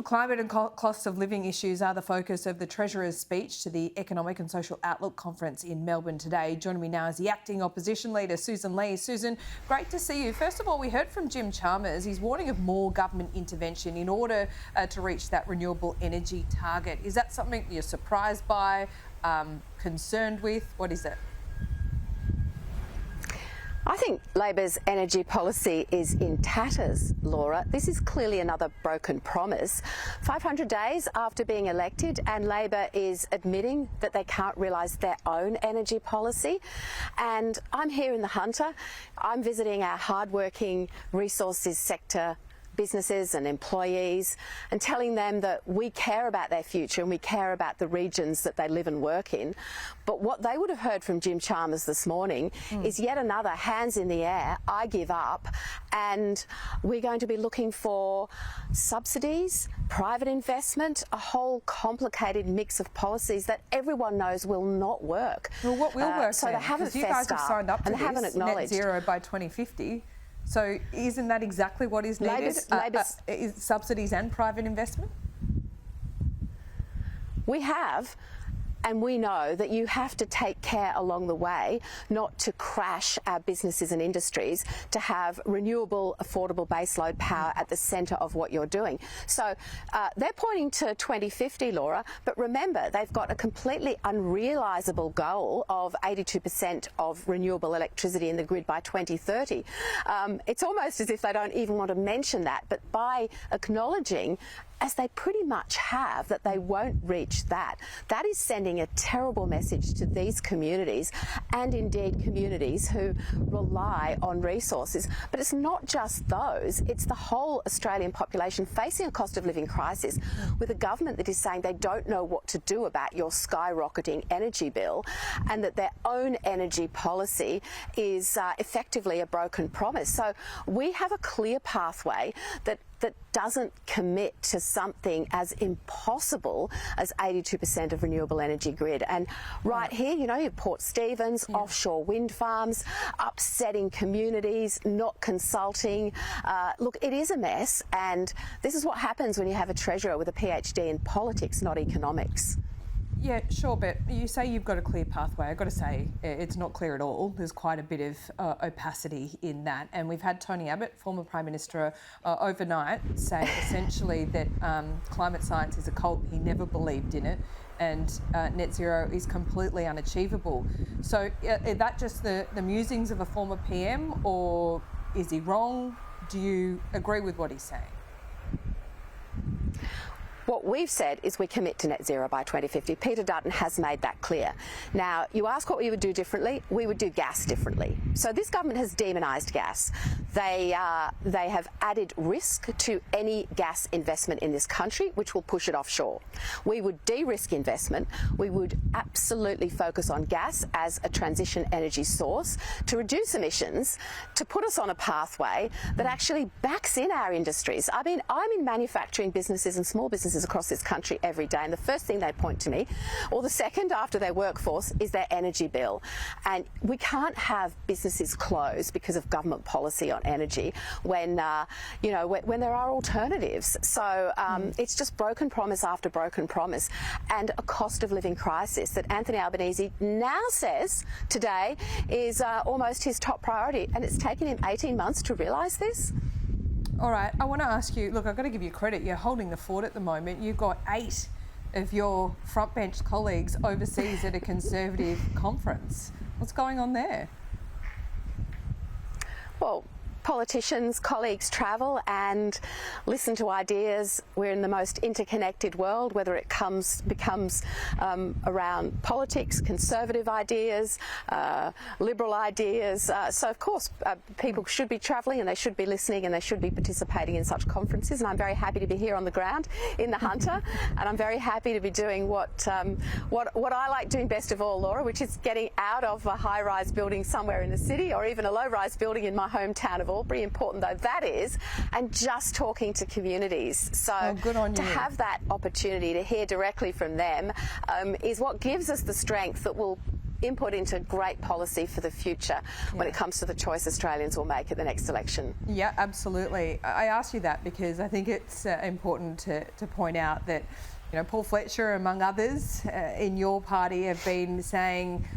climate and cost of living issues are the focus of the Treasurer's speech to the Economic and Social Outlook Conference in Melbourne today. Joining me now is the Acting Opposition Leader, Sussan Ley. Sussan, great to see you. First of all, we heard from Jim Chalmers. He's warning of more government intervention in order to reach that renewable energy target. Is that something you're surprised by, concerned with? What is it? I think Labor's energy policy is in tatters, Laura. This is clearly another broken promise. 500 days after being elected, and Labor is admitting that they can't realise their own energy policy. And I'm here in the Hunter. I'm visiting our hardworking resources sector businesses and employees and telling them that we care about their future and we care about the regions that they live and work in. But what they would have heard from Jim Chalmers this morning is yet another hands in the air, I give up, and we're going to be looking for subsidies, private investment, a whole complicated mix of policies that everyone knows will not work. Well, what will work so they haven't you guys have signed up to and they haven't acknowledged net zero by 2050. So isn't that exactly what is needed? Is subsidies and private investment? We have. And we know that you have to take care along the way not to crash our businesses and industries, to have renewable, affordable baseload power at the centre of what you're doing. So they're pointing to 2050, Laura, but remember, they've got a completely unrealisable goal of 82% of renewable electricity in the grid by 2030. It's almost as if they don't even want to mention that, but by acknowledging, as they pretty much have, that they won't reach that. That is sending a terrible message to these communities and indeed communities who rely on resources. But it's not just those, it's the whole Australian population facing a cost of living crisis with a government that is saying they don't know what to do about your skyrocketing energy bill, and that their own energy policy is effectively a broken promise. So we have a clear pathway that doesn't commit to something as impossible as 82% of renewable energy grid. And right here, you know, you have Port Stephens, offshore wind farms, upsetting communities, not consulting. Look, it is a mess, and this is what happens when you have a treasurer with a PhD in politics, not economics. Yeah, sure, but you say you've got a clear pathway. I've got to say it's not clear at all. There's quite a bit of opacity in that. And we've had Tony Abbott, former Prime Minister, overnight say essentially that climate science is a cult. He never believed in it, and net zero is completely unachievable. So is that just the musings of a former PM, or is he wrong? Do you agree with what he's saying? What we've said is we commit to net zero by 2050. Peter Dutton has made that clear. Now, you ask what we would do differently. We would do gas differently. So this government has demonised gas. They have added risk to any gas investment in this country, which will push it offshore. We would de-risk investment. We would absolutely focus on gas as a transition energy source to reduce emissions, to put us on a pathway that actually backs in our industries. I mean, I'm in manufacturing businesses and small businesses across this country every day, and the first thing they point to me, or the second after their workforce, is their energy bill. And we can't have businesses close because of government policy on energy when you know, when there are alternatives. So it's just broken promise after broken promise, and a cost of living crisis that Anthony Albanese now says today is almost his top priority, and it's taken him 18 months to realise this. All right, I want to ask you, look, I've got to give you credit. You're holding the fort at the moment. You've got 8 of your frontbench colleagues overseas at a Conservative conference. What's going on there? Well, politicians, colleagues travel and listen to ideas. We're in the most interconnected world, whether it becomes around politics, conservative ideas, liberal ideas. So, of course, people should be travelling and they should be listening and they should be participating in such conferences. And I'm very happy to be here on the ground in the Hunter, and I'm very happy to be doing what I like doing best of all, Laura, which is getting out of a high-rise building somewhere in the city, or even a low-rise building in my hometown of Albury, important though that is, and just talking to communities. So good on to you. have that opportunity to hear directly from them is what gives us the strength that will input into great policy for the future when it comes to the choice Australians will make at the next election. Yeah, absolutely. I asked you that because I think it's important to point out that, you know, Paul Fletcher, among others in your party, have been saying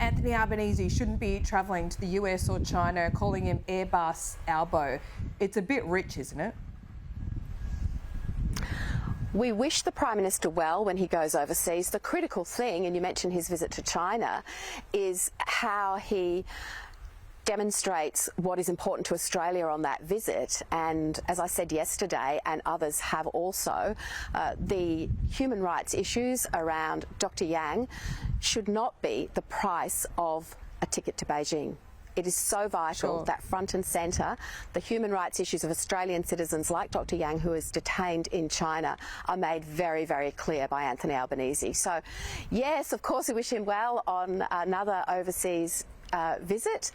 Anthony Albanese shouldn't be travelling to the US or China, calling him Airbus Albo. It's a bit rich, isn't it? We wish the Prime Minister well when he goes overseas. The critical thing, and you mentioned his visit to China, is how he demonstrates what is important to Australia on that visit. And as I said yesterday, and others have also, the human rights issues around Dr. Yang should not be the price of a ticket to Beijing. It is so vital that front and centre, the human rights issues of Australian citizens like Dr. Yang, who is detained in China, are made very, very clear by Anthony Albanese. So, yes, of course, we wish him well on another overseas visit,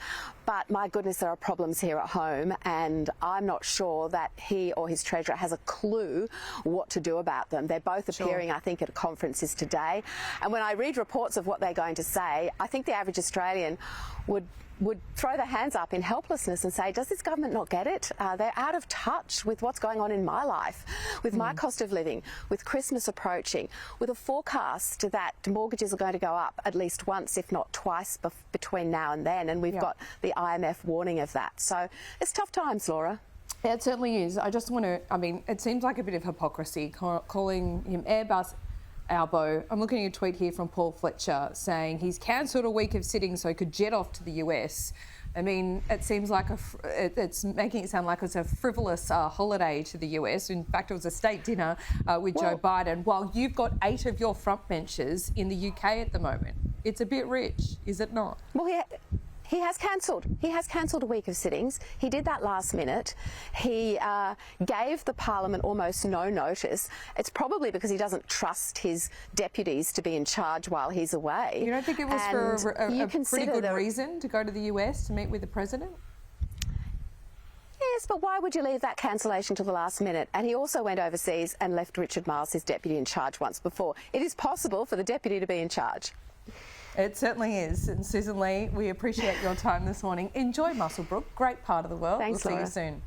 but my goodness, there are problems here at home, and I'm not sure that he or his treasurer has a clue what to do about them. They're both appearing, I think, at conferences today, and when I read reports of what they're going to say, I think the average Australian would throw their hands up in helplessness and say, does this government not get it? They're out of touch with what's going on in my life, with my cost of living, with Christmas approaching, with a forecast that mortgages are going to go up at least once, if not twice, between now and then. And we've got the IMF warning of that. So it's tough times, Laura. Yeah, it certainly is. I just want to, I mean, it seems like a bit of hypocrisy calling him Airbus Albo. I'm looking at a tweet here from Paul Fletcher saying he's cancelled a week of sitting so he could jet off to the US. I mean, it seems like it's making it sound like it's a frivolous holiday to the US. In fact, it was a state dinner with Joe Biden, while you've got 8 of your frontbenchers in the UK at the moment. It's a bit rich, is it not? Well, he has cancelled. He has cancelled a week of sittings. He did that last minute. He gave the Parliament almost no notice. It's probably because he doesn't trust his deputies to be in charge while he's away. You don't think it was for a pretty good reason to go to the US to meet with the President? Yes, but why would you leave that cancellation to the last minute? And he also went overseas and left Richard Marles, his deputy, in charge once before. It is possible for the deputy to be in charge. It certainly is. And Sussan Ley, we appreciate your time this morning. Enjoy Muswellbrook, great part of the world. Thanks, we'll Laura. see you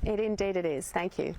soon. Indeed it is. Thank you.